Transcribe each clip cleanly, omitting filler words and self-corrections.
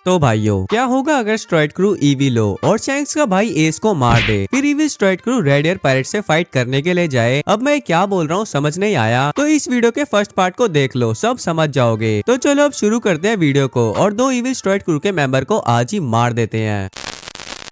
तो भाइयों, क्या होगा अगर स्ट्राइड क्रू ईवी लो और शैंक्स का भाई एस को मार दे, फिर EV STRIDE crew red air pirate से फाइट करने के लिए जाए। अब मैं क्या बोल रहा हूँ समझ नहीं आया तो इस वीडियो के फर्स्ट पार्ट को देख लो, सब समझ जाओगे। तो चलो अब शुरू करते हैं वीडियो को और दो ईवी स्ट्राइड क्रू के मेंबर को आज ही मार देते हैं।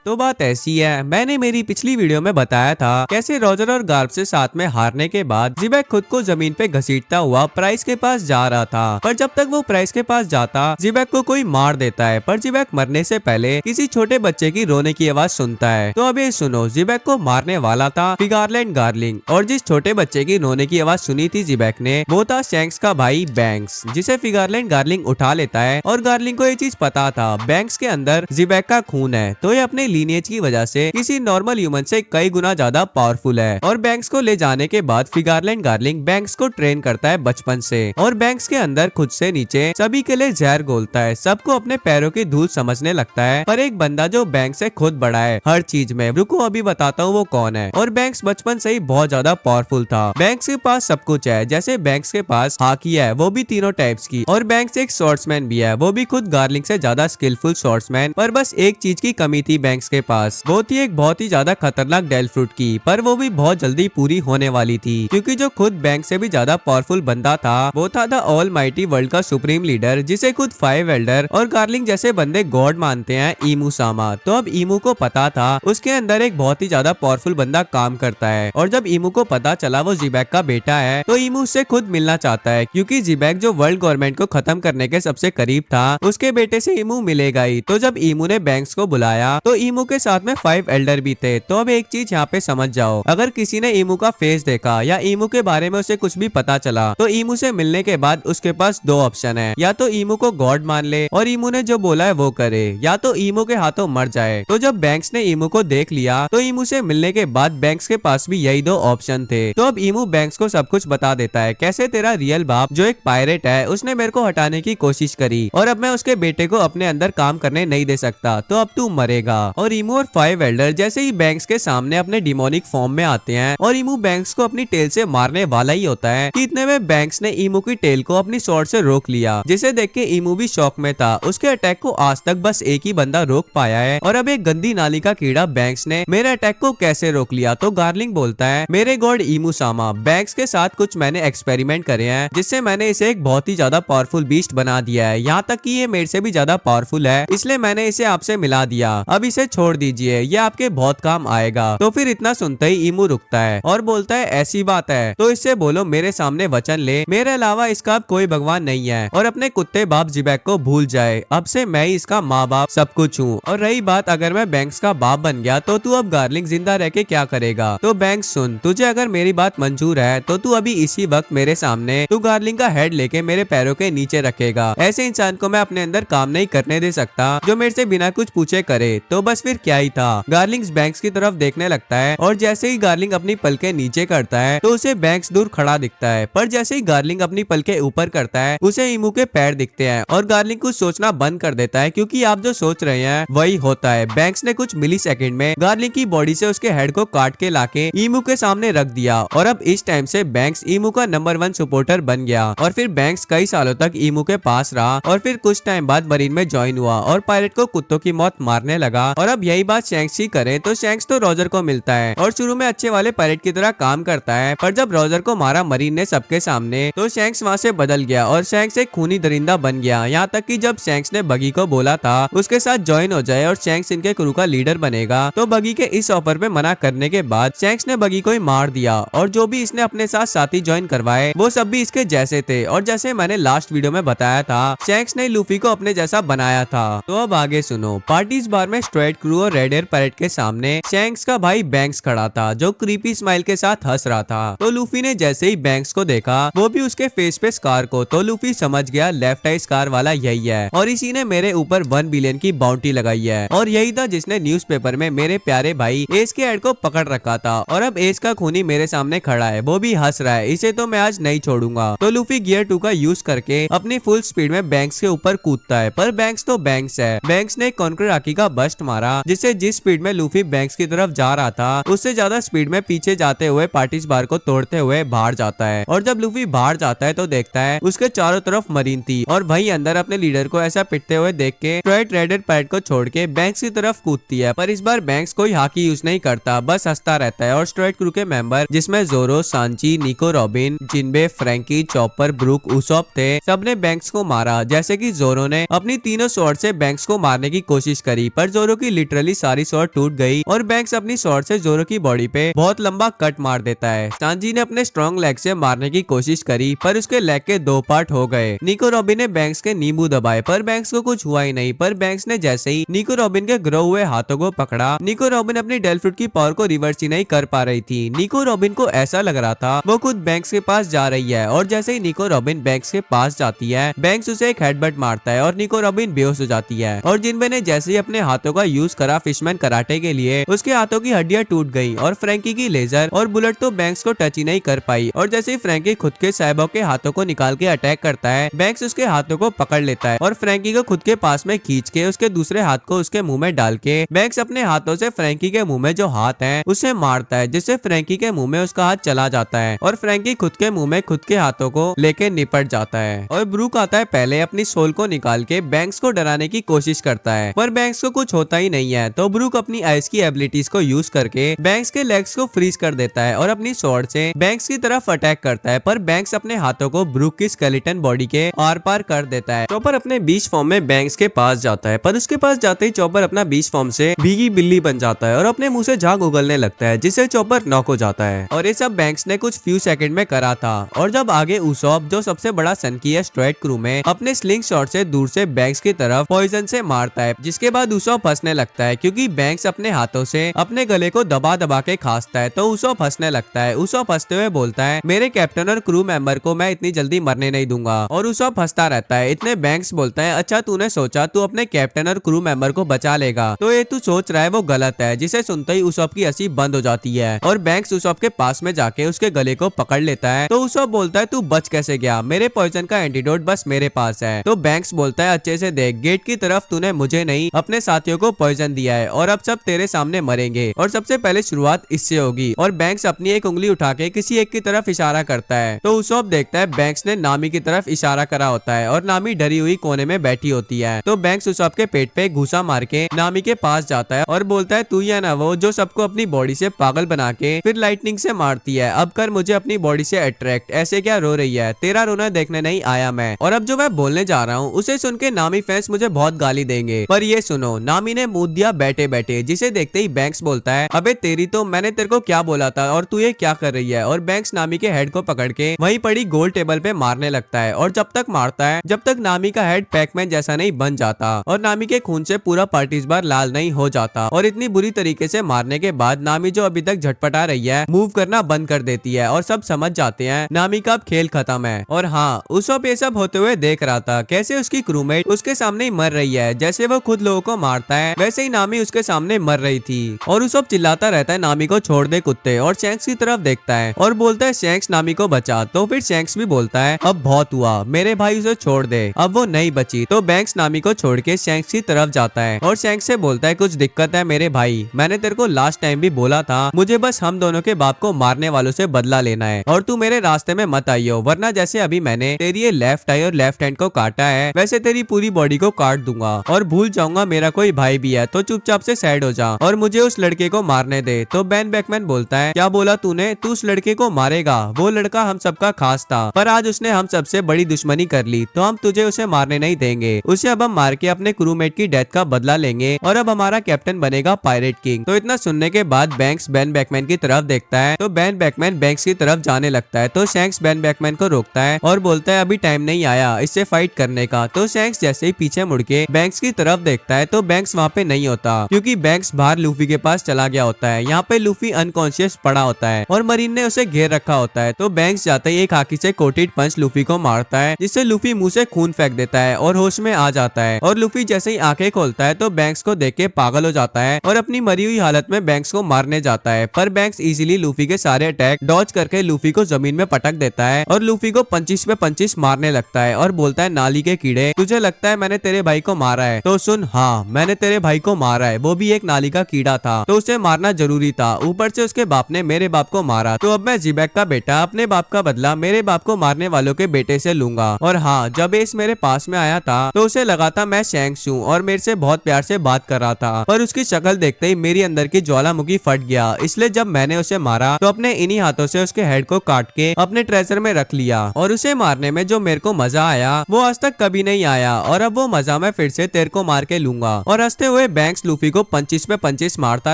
तो बात ऐसी है, मैंने मेरी पिछली वीडियो में बताया था कैसे रॉजर और गार्ब से साथ में हारने के बाद ज़ीबैक खुद को जमीन पे घसीटता हुआ प्राइस के पास जा रहा था। पर जब तक वो प्राइस के पास जाता, ज़ीबैक को कोई मार देता है। पर ज़ीबैक मरने से पहले किसी छोटे बच्चे की रोने की आवाज सुनता है। तो अब ये सुनो, ज़ीबैक को मारने वाला था फिगारलैंड गार्लिंग, और जिस छोटे बच्चे की रोने की आवाज सुनी थी ज़ीबैक ने, वो था शैंक्स का भाई बैंक्स, जिसे फिगारलैंड गार्लिंग उठा लेता है। और गार्लिंग को ये चीज पता था बैंक्स के अंदर ज़ीबैक का खून है, तो ये अपने लीनिएज की वजह से किसी नॉर्मल ह्यूमन से कई गुना ज्यादा पावरफुल है। और बैंक्स को ले जाने के बाद फिगारलैंड गार्लिंग बैंक्स को ट्रेन करता है बचपन से, और बैंक्स के अंदर खुद से नीचे सभी के लिए जहर घोलता है, सबको अपने पैरों की धूल समझने लगता है। पर एक बंदा जो बैंक्स से खुद बड़ा है हर चीज में, रुको अभी बताता हूँ वो कौन है। और बैंक्स बचपन से ही बहुत ज्यादा पावरफुल था। बैंक्स के पास सब कुछ है, जैसे बैंक्स के पास हाकी है, वो भी तीनों टाइप्स की, और बैंक्स एक स्वॉर्ड्समैन भी है, वो भी खुद गार्लिंग से ज्यादा स्किलफुल स्वॉर्ड्समैन। पर बस एक चीज की कमी थी बैंक्स के पास, वो थी एक बहुत ही ज्यादा खतरनाक डेल फ्रूट की, पर वो भी बहुत जल्दी पूरी होने वाली थी, क्योंकि जो खुद बैंक से भी ज्यादा पावरफुल बंदा था वो था द ऑल माइटी वर्ल्ड का सुप्रीम लीडर, जिसे खुद फाइव एल्डर और गार्लिंग जैसे बंदे गॉड मानते हैं, ईमू सामा। तो अब ईमू को पता था उसके अंदर एक बहुत ही ज्यादा पावरफुल बंदा काम करता है, और जब ईमू को पता चला वो ज़ीबैक का बेटा है, तो ईमू उससे खुद मिलना चाहता है, क्योंकि ज़ीबैक जो वर्ल्ड गवर्नमेंट को खत्म करने के सबसे करीब था, उसके बेटे से ईमू मिलेगा ही। तो जब ईमू ने बैंक्स को बुलाया तो ईमू के साथ में फाइव एल्डर भी थे। तो अब एक चीज यहाँ पे समझ जाओ, अगर किसी ने ईमू का फेस देखा या ईमू के बारे में उसे कुछ भी पता चला, तो ईमू से मिलने के बाद उसके पास दो ऑप्शन है, या तो ईमू को गॉड मान ले और ईमू ने जो बोला है वो करे, या तो ईमू के हाथों मर जाए। तो जब बैंक्स ने ईमू को देख लिया तो ईमू से मिलने के बाद बैंक्स के पास भी यही दो ऑप्शन थे। तो अब ईमू बैंक्स को सब कुछ बता देता है, कैसे तेरा रियल बाप जो एक पायरेट है उसने मेरे को हटाने की कोशिश करी, और अब मैं उसके बेटे को अपने अंदर काम करने नहीं दे सकता, तो अब तू मरेगा। और ईमू और फाइव एल्डर जैसे ही बैंक्स के सामने अपने डिमोनिक फॉर्म में आते हैं, और ईमू बैंक्स को अपनी टेल से मारने वाला ही होता है कि इतने में बैंक्स ने ईमू की टेल को अपनी स्वॉर्ड से रोक लिया, जिसे देख के ईमू भी शॉक में था। उसके अटैक को आज तक बस एक ही बंदा रोक पाया है, और अब एक गंदी नाली का कीड़ा बैंक्स ने मेरे अटैक को कैसे रोक लिया। तो गार्लिंग बोलता है, मेरे गॉड ईमू सामा, बैंक्स के साथ कुछ मैंने एक्सपेरिमेंट करे हैं, जिससे मैंने इसे एक बहुत ही ज्यादा पावरफुल बीस्ट बना दिया है, यहाँ तक कि ये मेरे से भी ज्यादा पावरफुल है, इसलिए मैंने इसे आपसे मिला दिया। अब इसे छोड़ दीजिए, ये आपके बहुत काम आएगा। तो फिर इतना सुनते ही ईमू रुकता है और बोलता है, ऐसी बात है तो इससे बोलो मेरे सामने वचन ले, मेरे अलावा इसका अब कोई भगवान नहीं है, और अपने कुत्ते बाप ज़ीबैक को भूल जाए, अब से मैं ही इसका माँ बाप सब कुछ हूँ। और रही बात अगर मैं बैंक्स का बाप बन गया तो तू अब गार्लिंग जिंदा रह के क्या करेगा। तो बैंक्स सुन, तुझे अगर मेरी बात मंजूर है तो तू अभी इसी वक्त मेरे सामने तू गार्लिंग का हेड लेके मेरे पैरों के नीचे रखेगा। ऐसे इंसान को मैं अपने अंदर काम नहीं करने दे सकता जो मेरे से बिना कुछ पूछे करे। तो बस फिर क्या ही था, गार्लिंग बैंक्स की तरफ देखने लगता है, और जैसे ही गार्लिंग अपनी पलके नीचे करता है तो उसे बैंक्स दूर खड़ा दिखता है। पर जैसे ही गार्लिंग अपनी पलके ऊपर करता है उसे ईमू के पैर दिखते हैं, और गार्लिंग कुछ सोचना बंद कर देता है, क्योंकि आप जो सोच रहे हैं वही होता है। बैंक्स ने कुछ मिली सेकेंड में गार्लिंग की बॉडी से उसके हेड को काट के लाके ईमू के सामने रख दिया, और अब इस टाइम से बैंक्स ईमू का नंबर 1 सपोर्टर बन गया। और फिर बैंक्स कई सालों तक ईमू के पास रहा, और फिर कुछ टाइम बाद मरीन में ज्वाइन हुआ और पायरेट को कुत्तों की मौत मारने लगा। और अब यही बात शैंक्स ही करे तो शैंक्स तो रॉजर को मिलता है, और शुरू में अच्छे वाले पायरेट की तरह काम करता है, पर जब रॉजर को मारा मरीन ने सबके सामने, तो शैंक्स वहाँ से बदल गया और शैंक्स एक खूनी दरिंदा बन गया। यहाँ तक कि जब शैंक्स ने बगी को बोला था उसके साथ ज्वाइन हो जाए और शैंक्स इनके क्रू का लीडर बनेगा, तो बगी के इस ऑफर पे मना करने के बाद शैंक्स ने बगी को ही मार दिया, और जो भी इसने अपने साथ साथी ज्वाइन करवाए वो सब भी इसके जैसे थे। और जैसे मैंने लास्ट वीडियो में बताया था, शैंक्स ने लूफी को अपने जैसा बनाया था। तो अब आगे सुनो, पार्टीज बार में स्ट्राइड क्रू और रेड एयर पायरेट के सामने शैंक्स का भाई बैंक्स खड़ा था, जो क्रीपी स्माइल के साथ हंस रहा था। तो लूफी ने जैसे ही बैंक्स को देखा, वो भी उसके फेस पे स्कार को, तो लूफी समझ गया लेफ्ट आई स्कार वाला यही है, और इसी ने मेरे ऊपर 1 बिलियन की बाउंटी लगाई है, और यही था जिसने न्यूज़पेपर में मेरे प्यारे भाई एस के एड को पकड़ रखा था। और अब एस का खूनी मेरे सामने खड़ा है, वो भी हंस रहा है, इसे तो मैं आज नहीं छोड़ूंगा। तो लूफी गियर 2 का यूज करके अपनी फुल स्पीड में बैंक्स के ऊपर कूदता है, पर बैंक्स तो बैंक्स है। बैंक्स ने कॉन्कर आकी का बस्ट मारा मारा, जिससे जिस स्पीड में लूफी बैंक्स की तरफ जा रहा था उससे ज्यादा स्पीड में पीछे जाते हुए पार्टीज बार को तोड़ते हुए बाहर जाता है। और जब लूफी बाहर जाता है तो देखता है उसके चारों तरफ मरीन थी और वहीं अंदर अपने लीडर को ऐसा पिटते हुए देख के स्ट्राइड रेडेड पैरेट को छोड़ के बैंक्स की तरफ कूदती है। पर इस बार बैंक्स कोई हाकी यूज नहीं करता, बस हंसता रहता है। और स्ट्राइड क्रू के मेंबर जिसमें जोरो, सांची, निको robin, जिनबे, Frankie, chopper, Brooke, Usopp थे, सबने बैंक्स को मारा। जैसे कि जोरो ने अपनी तीनों स्वॉर्ड से बैंक्स को मारने की कोशिश करी, पर जोरो की लिटरली सारी स्वॉर्ड टूट गई और बैंक्स अपनी स्वॉर्ड से जोरो की बॉडी पे बहुत लंबा कट मार देता है। सांची ने अपने स्ट्रॉन्ग लेग से मारने की कोशिश करी, पर उसके लेग के 2 पार्ट हो गए। निको रॉबिन ने बैंक्स के नींबू दबाए, पर बैंक्स को कुछ हुआ ही नहीं। पर बैंक्स ने जैसे ही निको रॉबिन के ग्रो हुए हाथों को पकड़ा, निको रॉबिन अपनी डेल फ्रूट की पावर को रिवर्स ही नहीं कर पा रही थी। निको रॉबिन को ऐसा लग रहा था वो खुद बैंक्स के पास जा रही है। और जैसे ही निको रॉबिन बैंक्स के पास जाती है, बैंक्स उसे एक हेडबट मारता है और निको रॉबिन बेहोश हो जाती है। और जिनबे ने जैसे ही अपने हाथों का यूज करा फिशमैन कराटे के लिए, उसके हाथों की हड्डियां टूट गई और फ्रैंकी की लेजर और बुलेट तो बैंक्स को टच ही नहीं कर पाई। और जैसे ही फ्रैंकी खुद के साइबो के हाथों को निकाल के अटैक करता है, बैंक्स उसके हाथों को पकड़ लेता है और फ्रैंकी को खुद के पास में खींच के उसके दूसरे हाथ को उसके मुंह में डाल के बैंक्स अपने हाथों से फ्रैंकी के मुंह में जो हाथ है उसे मारता है, जिससे फ्रैंकी के मुंह में उसका हाथ चला जाता है और फ्रैंकी खुद के मुंह में खुद के हाथों को लेके निपट जाता है। और ब्रूक आता है पहले अपनी सोल को निकाल के बैंक्स को डराने की कोशिश करता है, पर बैंक्स को कुछ होता ही नहीं है। तो ब्रूक अपनी आइस की एबिलिटीज को यूज करके बैंक्स के लेग्स को फ्रीज कर देता है और अपनी स्वॉर्ड से बैंक्स की तरफ अटैक करता है, पर बैंक्स अपने हाथों को ब्रूक की स्केलेटन बॉडी के आर पार कर देता है। चॉपर अपने बीच फॉर्म में बैंक्स के पास जाता है, पर उसके पास जाते ही चॉपर अपना बीच फॉर्म से भीगी बिल्ली बन जाता है और अपने मुंह से झाग उगलने लगता है, जिससे चॉपर नॉक हो जाता है। और ये सब बैंक्स ने कुछ फ्यू सेकंड में करा था। और जब आगे उसॉप, जो सबसे बड़ा सनकी है स्ट्राइड क्रू में, अपने स्लिंग शॉट से दूर से बैंक्स की तरफ पॉइजन से मारता है, जिसके बाद उसॉप हंसने लगता है क्योंकि बैंक्स अपने हाथों से अपने गले को दबा दबा के खांसता है। तो उसॉप हंसने लगता है। उसॉप हंसते हुए बोलता है, मेरे कैप्टन और क्रू मेंबर को मैं इतनी जल्दी मरने नहीं दूंगा। और उसॉप हंसता रहता है। इतने बैंक्स बोलता है, अच्छा तूने सोचा तू अपने कैप्टन और क्रू मेंबर को बचा लेगा, तो ये तू सोच रहा है वो गलत है। जिसे सुनते ही उसॉप की हंसी बंद हो जाती है और बैंक्स उसॉप के पास में जाके उसके गले को पकड़ लेता है। तो उसॉप बोलता है, तू बच कैसे गया? मेरे पॉइजन का एंटीडोट बस मेरे पास है। तो बैंक्स बोलता है, अच्छे से देख, गेट की तरफ तूने मुझे नहीं अपने साथियों को पॉइजन दिया है और अब सब तेरे सामने मरेंगे और सबसे पहले शुरुआत इससे होगी। और बैंक्स अपनी एक उंगली उठा के किसी एक की तरफ इशारा करता है। तो उसॉप देखता है बैंक्स ने नामी की तरफ इशारा करा होता है और नामी डरी हुई कोने में बैठी होती है। तो बैंक्स उसॉप के पेट पे घूसा मार के नामी के पास जाता है और बोलता है, तू ही है ना वो जो सबको अपनी बॉडी से पागल बना के फिर लाइटनिंग से मारती है? अब कर मुझे अपनी बॉडी से अट्रैक्ट। ऐसे क्या रो रही है? तेरा रोना देखने नहीं आया मैं। और अब जो मैं बोलने जा रहा हूँ उसे सुन के नामी फैंस मुझे बहुत गाली देंगे, पर ये सुनो, नामी ने मुंह दिया बैठे बैठे, जिसे देखते ही बैंक्स बोलता है, अबे तेरी तो मैंने तेरे को क्या बोला था और तू ये क्या कर रही है? और बैंक्स नामी के हेड को पकड़ के वहीं पड़ी गोल टेबल पे मारने लगता है और जब तक मारता है जब तक नामी का हेड पैकमैन जैसा नहीं बन जाता और नामी के खून से पूरा पार्टीज बार लाल नहीं हो जाता। और इतनी बुरी तरीके से मारने के बाद नामी जो अभी तक झटपटा रही है मूव करना बंद कर देती है और सब समझ जाते हैं नामी का अब खेल खत्म है। और हाँ, उसॉप ये सब होते हुए देख रहा था कैसे उसकी क्रूमेट उसके सामने ही मर रही है। जैसे वो खुद लोगों को मारता है वैसे ही नामी उसके सामने मर रही थी और उसॉप चिल्लाता रहता है, नामी को छोड़ दे कुत्ते। और शैंक्स की तरफ देखता है और बोलता है, शैंक्स नामी को बचा। तो फिर शैंक्स भी बोलता है, अब बहुत हुआ, मेरे भाई उसे छोड़ दे, अब वो नहीं बची। तो बैंक्स नामी को छोड़ के शैंक्स की तरफ जाता है और शैंक्स से बोलता है, कुछ दिक्कत है मेरे भाई? मैंने तेरे को लास्ट टाइम भी बोला था मुझे बस हम दोनों के बाप को मारने वालों से बदला लेना है और तू मेरे रास्ते में मत आइयो, वरना जैसे अभी मैंने तेरी ये लेफ्ट आई और लेफ्ट हैंड को काटा है वैसे तेरी पूरी बॉडी को काट दूंगा और भूल जाऊंगा मेरा कोई भाई भी है। तो चुपचाप से साइड हो जा और मुझे उस लड़के को मारने दे। तो बेन बेकमैन बोलता है, क्या बोला तूने? तू उस लड़के को मारेगा? वो लड़का हम सबका खास था, पर आज उसने हम सबसे बड़ी दुश्मनी कर ली, तो हम तुझे उसे मारने नहीं देंगे। उसे अब हम मार के अपने क्रूमेट की डेथ का बदला लेंगे और अब हमारा कैप्टन बनेगा पायरेट किंग। तो इतना सुनने के बाद बैंक्स बेन बेकमैन की तरफ देखता है तो बेन बेकमैन बैंक्स की तरफ जाने लगता है। तो शैंक्स बेन बेकमैन को रोकता है और बोलता है, अभी टाइम नहीं आया इससे फाइट करने का। तो शैंक्स जैसे ही पीछे मुड़ के बैंक्स की तरफ देखता है तो बैंक्स वहाँ पे नहीं होता क्योंकि बैंक्स बाहर लूफी के पास चला गया होता है। यहाँ पे लूफी अनकॉन्शियस पड़ा होता है और मरीन ने उसे घेर रखा होता है। तो बैंक्स जाते ही एक हाकी से कोटेड पंच लूफी को मारता है, जिससे लूफी मुंह से खून फेंक देता है और होश में आ जाता है। और लूफी जैसे ही आंखें खोलता है तो बैंक्स को देख के पागल हो जाता है और अपनी मरी हुई हालत में बैंक्स को मारने जाता है, पर बैंक्स इजीली लूफी के सारे अटैक डॉज करके लूफी को जमीन में पटक देता है और लूफी को 25 पे 25 मारने लगता है और बोलता है, नाली के कीड़े, तुझे लगता है मैंने तेरे भाई को मारा है? तो सुन, हाँ मैंने तेरे भाई को मारा है, वो भी एक नाली का कीड़ा था, तो उसे मारना जरूरी था। ऊपर से उसके बाप ने मेरे बाप को मारा, तो अब मैं जीबैक का बेटा अपने बाप का बदला मेरे बाप को मारने वालों के बेटे से लूंगा। और हाँ, जब एस मेरे पास में आया था तो उसे लगा था मैं शैंक्स हूँ और मेरे से बहुत प्यार से बात कर रहा था, पर उसकी शक्ल देखते ही मेरी अंदर की ज्वालामुखी फट गया। इसलिए जब मैंने उसे मारा तो अपने इन्हीं हाथों से उसके हेड को काट के अपने ट्रेजर में रख लिया। और उसे मारने में जो मेरे को मजा आया वो आज तक कभी नहीं आया, और अब वो मजा मैं फिर से तेरे को मार के लूंगा। और हंसते हुए बैंक्स लूफी को पंचिस पे पंचिस मारता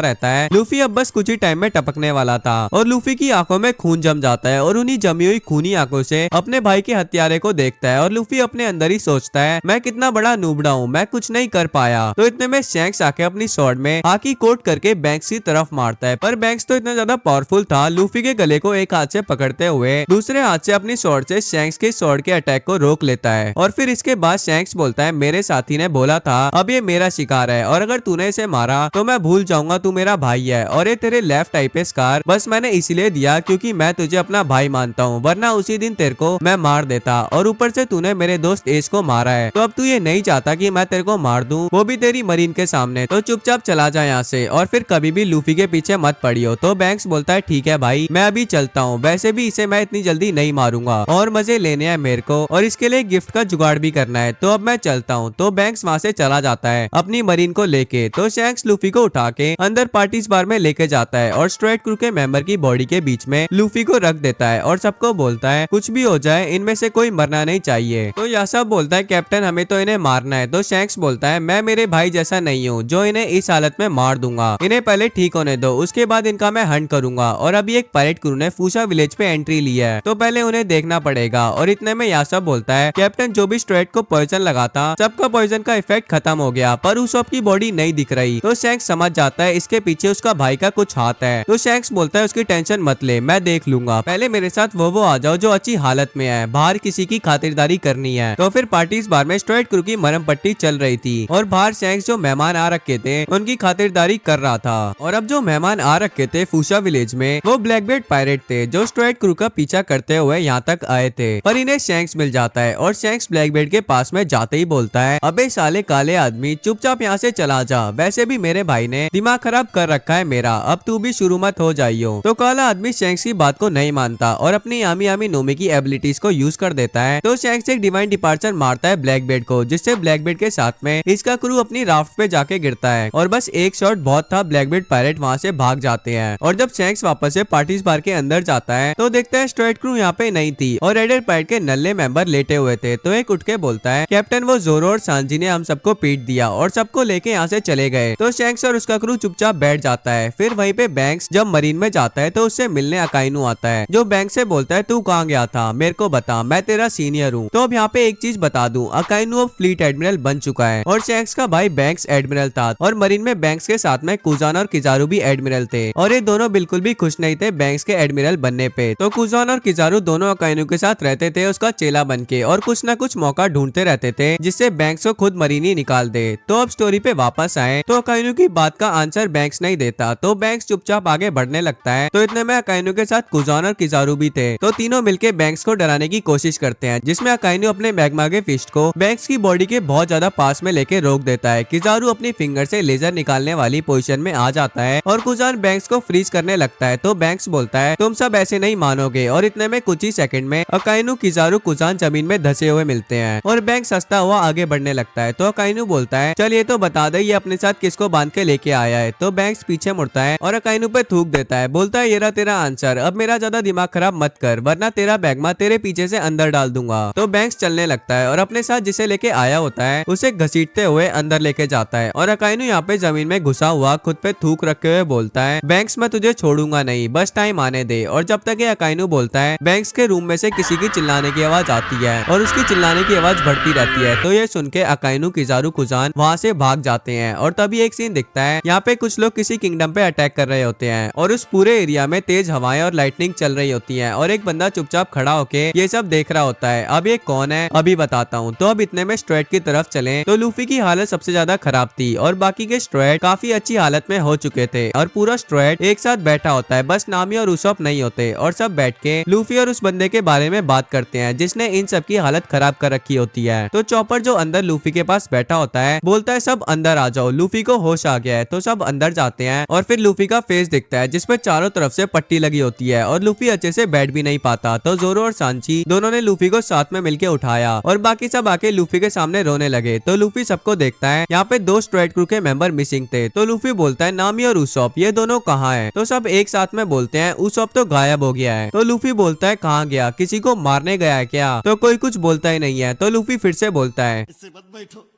रहता है। लूफी अब बस कुछ ही टाइम में टपकने वाला था और लूफी की आंखों में खून जम जाता है और उन्हीं जमी हुई खूनी आंखों से अपने भाई के हत्यारे को देखता है। और लूफी अपने अंदर ही सोचता है मैं कितना बड़ा नूबड़ा हूँ, मैं कुछ नहीं कर पाया। तो इतने में शैंक्स आके अपनी स्वॉर्ड में हाकी कोट करके बैंक्स की तरफ मारता है, पर बैंक्स तो इतना ज्यादा पावरफुल था, लूफी के गले को एक हाथ से पकड़ते हुए दूसरे हाथ से अपनी स्वॉर्ड से शैंक्स के स्वॉर्ड के अटैक को रोक लेता है। और फिर इसके बाद शैंक्स बोलता है मेरे साथी ने बोला था अब ये मेरा शिकार है, और अगर तूने इसे मारा तो मैं भूल जाऊंगा तू मेरा भाई है, और ये तेरे लेफ्ट आई पे स्कार बस मैंने इसलिए दिया क्योंकि मैं तुझे अपना भाई मानता हूँ, वरना उसी दिन तेरे को मैं मार देता। और ऊपर से तूने मेरे दोस्त एस को मारा है, तो अब तू ये नहीं चाहता कि मैं तेरे को मार दूं, वो भी तेरी मरीन के सामने, तो चुपचाप चला जा यहाँ से और फिर कभी भी लूफी के पीछे मत पड़ियो। तो बैंक्स बोलता है ठीक है भाई, मैं अभी चलता हूँ, वैसे भी इसे मैं इतनी जल्दी नहीं मारूंगा और मजे लेने हैं मेरे को, और इसके लिए गिफ्ट का जुगाड़ भी करना है, तो अब मैं चलता हूँ। तो बैंक्स वहाँ से चला जाता है अपनी मरीन को लेके। तो शैंक्स लूफी को उठा के अंदर पार्टीज बार में लेके जाता है और स्ट्रेट क्रू के मेंबर की बॉडी के बीच में लूफी को रख देता है और सबको बोलता है कुछ भी हो जाए इनमें से कोई मरना नहीं चाहिए। तो यह सब बोलता है कैप्टन हमें तो इन्हें मारना है। तो शैंक्स बोलता है मैं मेरे भाई जैसा नहीं हूँ जो इन्हें इस हालत में मार दूंगा, इन्हें पहले ठीक होने दो, उसके बाद इनका मैं हंट करूंगा। और अभी एक पायरेट क्रू ने फूशा विलेज पे एंट्री ली है, तो पहले उन्हें देखना पड़ेगा। और इतने में यासब बोलता है कैप्टन जो भी स्ट्रेट को पॉइजन लगा था सबका पॉइजन का इफेक्ट खत्म हो गया, पर उसॉप की बॉडी नहीं दिख रही। तो शैंक्स समझ जाता है इसके पीछे उसका भाई का कुछ हाथ है। तो शैंक्स बोलता है उसकी टेंशन मत ले, मैं देख लूंगा, पहले मेरे साथ वो आ जाओ जो अच्छी हालत में है, बाहर किसी की खातिरदारी करनी है। तो फिर पार्टीज बार में स्ट्रेट क्रू की मरम पट्टी चल रही थी और बाहर शैंक्स जो मेहमान आ रखे थे उनकी खातिरदारी कर रहा था। और अब जो मेहमान आ रखे थे फूशा विलेज में वो ब्लैकबेड पायरेट थे जो स्ट्रेट क्रू का पीछा करते हुए यहाँ तक आए थे, पर इन्हें शैंक्स मिल जाता है और शैंक्स ब्लैकबेड के पास में जाते ही बोलता है अबे साले काले आदमी चुपचाप यहाँ से चला जा, वैसे भी मेरे भाई ने दिमाग खराब कर रखा है मेरा, अब तू भी शुरू मत हो जाइयो। तो काला आदमी शैंक्स की बात को नहीं मानता और अपनी यामी यामी नोमी की एबिलिटीज को यूज कर देता है। तो शैंक्स एक डिवाइन डिपार्चर मारता है ब्लैकबेड को, जिससे ब्लैकबेड के साथ में इसका क्रू अपनी राफ्ट पे जाके गिरता है और बस एक शॉट बहुत था, ब्लैकबेड पायरेट वहाँ से भाग जाते हैं। और जब शैंक्स वापस से पार्टीज बार के अंदर जाता है तो देखता है स्ट्रेट क्रू यहाँ पे नहीं थी और रेडर पायरेट के नल्ले मेंबर लेटे हुए थे। तो एक उठ के बोलता है कैप्टन वो जोरो और सांजी ने हम सबको पीट दिया और सबको लेके यहाँ से चले गए। तो शैंक्स और उसका क्रू चुपचाप बैठ जाता है। फिर वहीं पे बैंक्स जब मरीन में जाता है तो उससे मिलने अकाइनू आता है, जो बैंक से बोलता है तू कहाँ गया था, मेरे को बता, मैं तेरा सीनियर हूँ। तो अब यहाँ पे एक चीज बता दूं, अकाइनू अब फ्लीट एडमिरल बन चुका है और शैंक्स का भाई बैंक्स एडमिरल था और मरीन में बैंक्स के साथ में कुजान और किजारू भी एडमिरल थे और ये दोनों बिल्कुल भी खुश नहीं थे बैंक्स के एडमिरल बनने पे। तो कुजान और किजारू दोनों अकाइनू के साथ रहते थे उसका चेला बन के और कुछ न कुछ मौका ढूंढते रहते थे जिससे बैंक्स को खुद मरीन ही निकाल दे। तो अब स्टोरी पे वापस आए तो अकाइनू की बात का आंसर बैंक्स नहीं देता, तो बैंक्स चुपचाप आगे बढ़ने लगता है। तो इतने में अकाइनू के साथ कुजान और किजारू भी थे, तो तीनों मिलके बैंक्स को डराने की कोशिश करते हैं, जिसमें अकाइनू अपने मैग्मा के फिस्ट को बैंक्स की बॉडी के बहुत ज्यादा पास में लेके रोक देता है। किजारू अपनी फिंगर से लेजर निकालने वाली पोजीशन में आ जाता है और कुजान बैंक्स को फ्रीज करने लगता है। तो बैंक्स बोलता है तुम सब ऐसे नहीं मानोगे और इतने में कुछ ही सेकंड में अकाइनू किजारू कुजान जमीन में धसे हुए मिलते हैं और बैंक्स हंसता हुआ आगे बढ़ने लगता है। तो अकाइनू बोलता है चल ये तो बता दे ये अपने साथ किसको बांध के लेके आया है। तो बैंक्स पीछे मुड़ता है और अकाइनू पे थूक देता है, बोलता है ये रहा तेरा आंसर, अब मेरा ज्यादा दिमाग खराब मत कर वरना तेरा बैगमा तेरे पीछे से अंदर डाल दूंगा। तो बैंक्स चलने लगता है और अपने साथ जिसे लेके आया होता है उसे घसीटते हुए अंदर लेके जाता है और अकाइनू यहाँ पे जमीन में घुसा हुआ खुद पे थूक रखे हुए बोलता है बैंक्स मैं तुझे छोड़ूंगा नहीं, बस टाइम आने दे। और जब तक ये अकाइनू बोलता है बैंक्स के रूम में से किसी की चिल्लाने की आवाज आती है और उसकी चिल्लाने की आवाज बढ़ती रहती है। तो ये सुन के अकाइनू किजारू कुजान वहाँ से भाग जाते हैं और तभी एक सीन दिखता है, यहाँ पे कुछ लोग किसी किंगडम पे अटैक कर रहे होते हैं और उस पूरे एरिया में तेज हवाएं और लाइटनिंग चल रही होती है और एक बंदा चुपचाप खड़ा होके ये सब देख रहा होता है। अब ये कौन है अभी बताता हूँ। तो अब इतने में स्ट्रेट की तरफ चले तो लूफी की हालत सबसे ज्यादा खराब थी और बाकी के स्ट्रेट काफी अच्छी हालत में हो चुके थे और पूरा स्ट्रेट एक साथ बैठा होता है, बस नामी और उसॉप नहीं होते और सब बैठ के लूफी और उस बंदे के बारे में बात करते हैं जिसने इन सब की हालत खराब कर रखी होती है। तो चॉपर जो अंदर लूफी के पास बैठा होता है बोलता है सब अंदर अंदर आ जाओ, लूफी को होश आ गया है। तो सब अंदर जाते हैं और फिर लूफी का फेस दिखता है जिसपे चारों तरफ से पट्टी लगी होती है और लूफी अच्छे से बैठ भी नहीं पाता। तो जोरो और सांची दोनों ने लूफी को साथ में मिलके उठाया और बाकी सब आके लूफी के सामने रोने लगे। तो लूफी सबको देखता है, यहाँ पे दो स्ट्राइड क्रू के मेंबर मिसिंग थे। तो लूफी बोलता है नामी और उसॉप ये दोनों कहाँ हैं? तो सब एक साथ में बोलते हैं उसॉप तो गायब हो गया है। तो लूफी बोलता है कहाँ गया, किसी को मारने गया है क्या? तो कोई कुछ बोलता ही नहीं है। तो लूफी फिर से बोलता है इससे मत बैठो,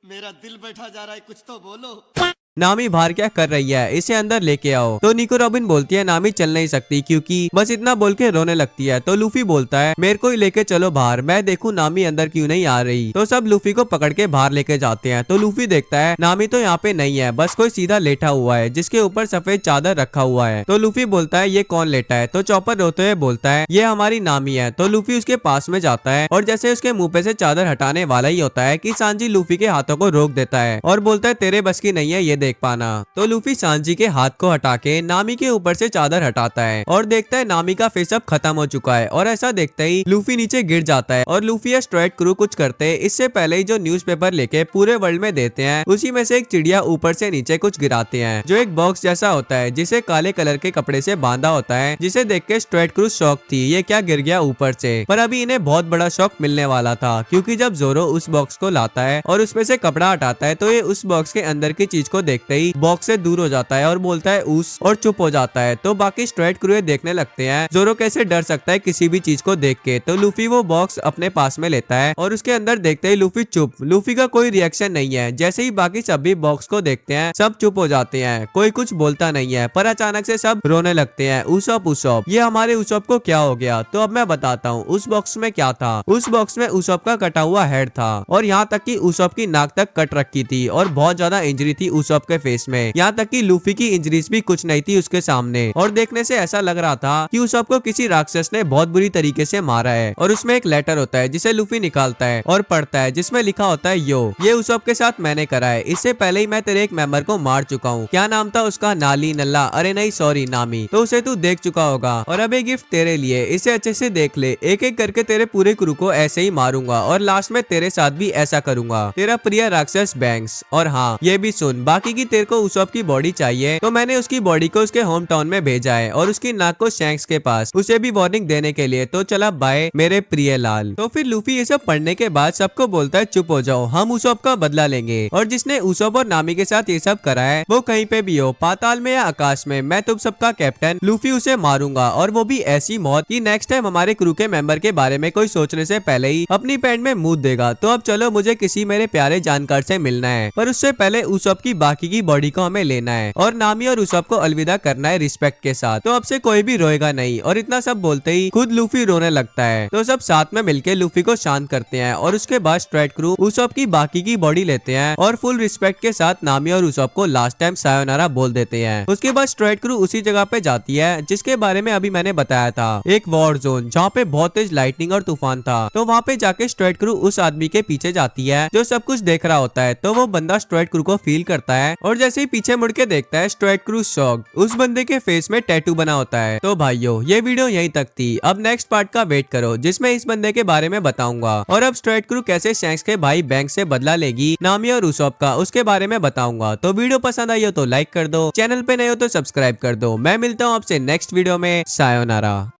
मेरा दिल बैठा जा रहा है, कुछ तो बोलो। नामी बाहर क्या कर रही है, इसे अंदर लेके आओ। तो निको रॉबिन बोलती है नामी चल नहीं सकती क्योंकि बस इतना बोल के रोने लगती है। तो लूफी बोलता है मेरे को ही लेके चलो बाहर, मैं देखूं नामी अंदर क्यों नहीं आ रही। तो सब लूफी को पकड़ के बाहर लेके जाते हैं। तो लूफी देखता है नामी तो यहाँ पे नहीं है, बस कोई सीधा लेटा हुआ है जिसके ऊपर सफेद चादर रखा हुआ है। तो लूफी बोलता है ये कौन लेटा है? तो चॉपर रोते हुए बोलता है ये हमारी नामी है। तो लूफी उसके पास में जाता है और जैसे उसके मुंह पे से चादर हटाने वाला ही होता है कि सांजी लूफी के हाथों को रोक देता है और बोलता है तेरे बस की नहीं है ये देख पाना। तो लूफी सांजी के हाथ को हटा के नामी के ऊपर से चादर हटाता है और देखता है नामी का फेस अब खत्म हो चुका है। और ऐसा देखते ही लूफी नीचे गिर जाता है और लूफी या स्ट्राइड क्रू कुछ करते हैं इससे पहले ही जो न्यूज़पेपर लेके पूरे वर्ल्ड में देते हैं, उसी में से एक चिड़िया ऊपर से नीचे कुछ गिराते हैं जो एक बॉक्स जैसा होता है जिसे काले कलर के कपड़े से बांधा होता है, जिसे देख के स्ट्राइड क्रू शॉक थी ये क्या गिर गया ऊपर से। पर अभी इन्हें बहुत बड़ा शॉक मिलने वाला था क्योंकि जब जोरो उस बॉक्स को लाता है और उसमें से कपड़ा हटाता है तो ये उस बॉक्स के अंदर की चीज को देखते ही बॉक्स से दूर हो जाता है और बोलता है उस और चुप हो जाता है। तो बाकी स्ट्राइड क्रू देखने लगते हैं जोरो कैसे डर सकता है किसी भी चीज को देख के। तो लूफी वो बॉक्स अपने पास में लेता है और उसके अंदर देखते ही लूफी चुप, लूफी का कोई रिएक्शन नहीं है। जैसे ही बाकी सभी बॉक्स को देखते हैं सब चुप हो जाते हैं, कोई कुछ बोलता नहीं है। पर अचानक से सब रोने लगते हैं उसॉप उसॉप, ये हमारे उसॉप को क्या हो गया? तो अब मैं बताता हूँ उस बॉक्स में क्या था। उस बॉक्स में उसॉप का कटा हुआ हेड था और यहाँ तक कि उसॉप की नाक तक कट रखी थी और बहुत ज्यादा इंजरी थी उसॉप के फेस में। यहाँ तक कि लूफी की इंजरीज भी कुछ नहीं थी उसके सामने और देखने से ऐसा लग रहा था कि उसॉप को किसी राक्षस ने बहुत बुरी तरीके से मारा है। और उसमें एक लेटर होता है जिसे लूफी निकालता है और पढ़ता है जिसमें लिखा होता है यो ये उसॉप के साथ मैंने करा है, इससे पहले ही मैं तेरे एक मेंबर को मार चुका हूँ। क्या नाम था उसका? नाली नल्ला, अरे नहीं सॉरी नामी। तो उसे तू देख चुका होगा और अब ये गिफ्ट तेरे लिए, इसे अच्छे से देख ले। एक एक करके तेरे पूरे क्रू को ऐसे ही मारूंगा और लास्ट में तेरे साथ भी ऐसा करूंगा। तेरा प्रिय राक्षस बैंक्स। और हाँ ये भी सुन, बाकी की तेरे को उसॉप की बॉडी चाहिए तो मैंने उसकी बॉडी को उसके होम टाउन में भेजा है और उसकी नाक को शैंक्स के पास, उसे भी वार्निंग देने के लिए। तो चला बाय मेरे प्रिय लाल। तो फिर लूफी ये सब पढ़ने के बाद सबको बोलता है चुप हो जाओ, हम उसॉप का बदला लेंगे और जिसने उसॉप और नामी के साथ ये सब करा है वो कहीं पे भी हो, पाताल में या आकाश में, मैं तुम सबका कैप्टन लूफी उसे मारूंगा और वो भी ऐसी मौत कि नेक्स्ट टाइम हमारे क्रू के मेंबर के बारे में कोई सोचने से पहले ही अपनी पैंट में मुंह देगा। तो अब चलो मुझे किसी मेरे प्यारे जानकार से मिलना है, पर उससे पहले उसॉप की बाकी की बॉडी को हमें लेना है और नामी और उसॉप को अलविदा करना है रिस्पेक्ट के साथ। तो अब से कोई भी रोएगा नहीं। और इतना सब बोलते ही खुद लूफी रोने लगता है। तो सब साथ में मिलके लूफी को शांत करते हैं और उसके बाद स्ट्राइड क्रू उसॉप की बाकी की बॉडी लेते हैं और फुल रिस्पेक्ट के साथ नामी और उसॉप को लास्ट टाइम सायोनारा बोल देते हैं। उसके बाद स्ट्राइड क्रू उसी जगह पे जाती है जिसके बारे में अभी मैंने बताया था, एक वॉर जोन जहाँ पे बहुत तेज लाइटनिंग और तूफान था। तो वहाँ पे जाके स्ट्राइड क्रू उस आदमी के पीछे जाती है जो सब कुछ देख रहा होता है। तो वो बंदा स्ट्राइड क्रू को फील करता है और जैसे ही पीछे मुड़ के देखता है स्ट्राइड क्रू शॉक, उस बंदे के फेस में टैटू बना होता है। तो भाइयों ये वीडियो यहीं तक थी, अब नेक्स्ट पार्ट का वेट करो जिसमें इस बंदे के बारे में बताऊंगा और अब स्ट्राइड क्रू कैसे शैंक्स के भाई बैंक से बदला लेगी नामी और उसॉप का, उसके बारे में बताऊंगा। तो वीडियो पसंद आई हो तो लाइक कर दो, चैनल पे नए हो तो सब्सक्राइब कर दो। मैं मिलता हूँ आपसे नेक्स्ट वीडियो में, सायोनारा।